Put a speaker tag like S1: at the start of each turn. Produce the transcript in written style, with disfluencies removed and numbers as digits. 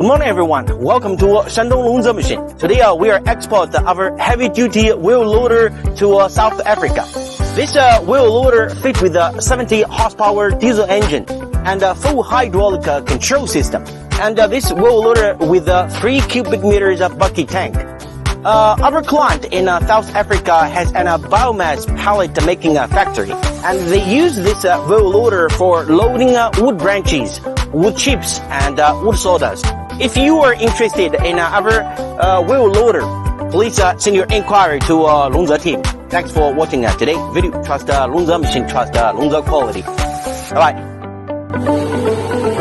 S1: Good morning, everyone. Welcome to Shandong Lonza machine. Today we are export our heavy-duty wheel loader to South Africa. This wheel loader fits with a 70 horsepower diesel engine and a full hydraulic control system. And this wheel loader with 3 cubic meters of bucket tank. Our client in South Africa has a biomass pellet making factory, and they use this wheel loader for loading wood branches, wood chips, and wood sawdust. If you are interested in our wheel loader, please send your inquiry to Lonza team. Thanks for watching today's video. Trust Lonza machine, trust Lonza quality. Bye bye.